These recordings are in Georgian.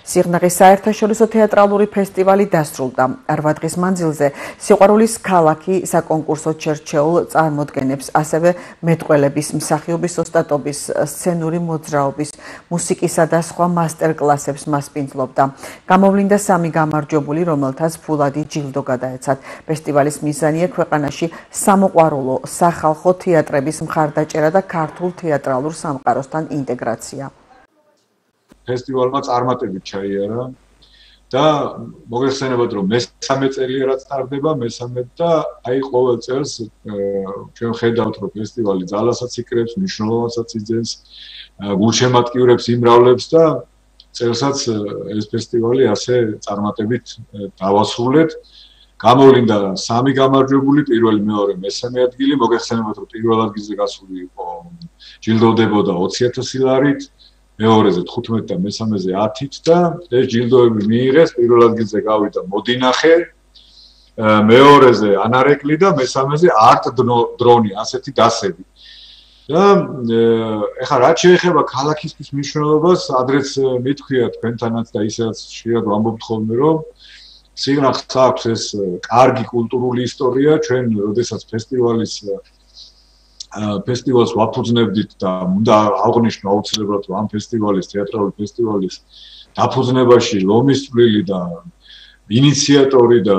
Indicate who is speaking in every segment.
Speaker 1: სიღნაღის საერთაშორისო თეატრალური ფესტივალი დასრულდა. 8 დღის მანძილზე სიყვარულის ქალაქი საკონკურსო ჩერჩეულ წარმოდგენებს, ასევე მეტყველების, მსახიობის ოსტატობის, სცენური მოძრაობის, მუსიკისა და სხვა მასტერკლასებს მასპინძლობდა. გამოვლინდა 3 გამარჯვებული, რომელთაც ფულადი ჯილდო გადაეცათ. ფესტივალის მიზანია ქვეყანაში სამოყვარულო სახალხო თეატრების მხარდაჭერა და ქართულ თეატრალურ სამყაროსთან ინტეგრაცია.
Speaker 2: ფესტივალმა წარმატებით ჩაიარა და მოგეხსენებათ, რომ მესამე წელია რაც ტარდება, მესამე და აი ყოველ წელს ჩვენ ხედავთ, რომ ფესტივალი ძალასაც იკრებს, მნიშვნელობასაც იძენს, გულშემატკივრებს იმრავლებს და წელსაც ეს ფესტივალი ასე წარმატებით დავასრულეთ. გამოვლინდა 3 გამარჯვებული, პირველი, მეორე, მესამე ადგილი. მოგეხსენებათ, რომ პირველ ადგილზე გასული იყო ჯილდოვდებოდა 20,000 ლარით. მეორეზე 15 და მესამეზე 10-ით და ეს ჯილდოები მიიღეს. პირველ ადგილზე გავიდა მოდინახე, მეორეზე ანარეკლი და მესამეზე არტ დრონი, ასეთი დასები. და ეხლა რაც შეეხება ქალაქისთვის მნიშვნელობას, ადრეც მithქვია თქვენთანაც და ისედაც ხშირად ვამბობთ ხოლმე, რომ სიღნაღს აქვს ეს კარგი კულტურული ისტორია. ჩვენ როდესაც ფესტივალს ვაფუძნებდით და უნდა აღვნიშნო აუცილებლად, რომ ამ ფესტივალის, თეატრალური ფესტივალის დაფუძნებაში ლომის წვლილი და ინიციატორი და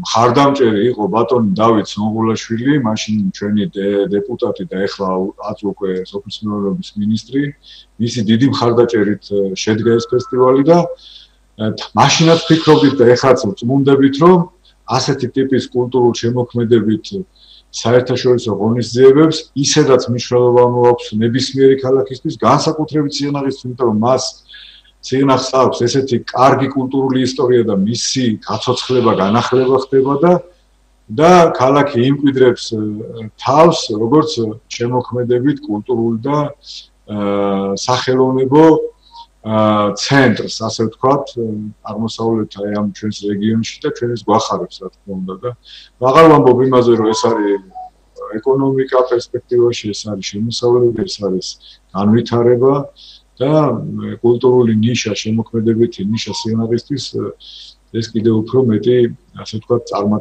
Speaker 2: მხარდამჭერი იყო ბატონი დავით სონღულაშვილი, მაშინ ჩვენი დეპუტატი და ეხლა უკვე სოფლის მეურნეობის მინისტრი. მისი დიდი მხარდაჭერით შედგა ეს ფესტივალი და მაშინაც ვფიქრობდით და ეხლაც ვწმუნდებით, რომ ასეთი ტიპის კულტურულ შემოქმედებით საერთაშორისო ღონისძიებებს ისედაც მნიშვნელობა მოაქვს ნებისმიერი ქალაქისთვის, განსაკუთრებით სიღნაღისთვის, იმიტომ რომ მას სიღნაღს აქვს ესეთი კარგი კულტურული ისტორია და მისი გაცოცხლება, განახლება ხდება და ქალაქი იმკვიდრებს თავს, როგორც შემოქმედებით კულტურული და სახელოვნებო ცენტრს, ასე ვთქვათ, აღმოსავლეთ ამ ჩვენს რეგიონში და ჩვენს გვახარებს, რა თქმა უნდა და აღარ ვამბობ იმაზე, რომ ეს არის ეკონომიკა პერსპექტივაში, ეს არის შემოსავლები, ეს არის განვითარება და კულტურული ნიშა, შემოქმედებითი ნიშა სიღნაღისთვის ეს კიდევ უფრო მეტი, ასე ვთქვათ, წარმატება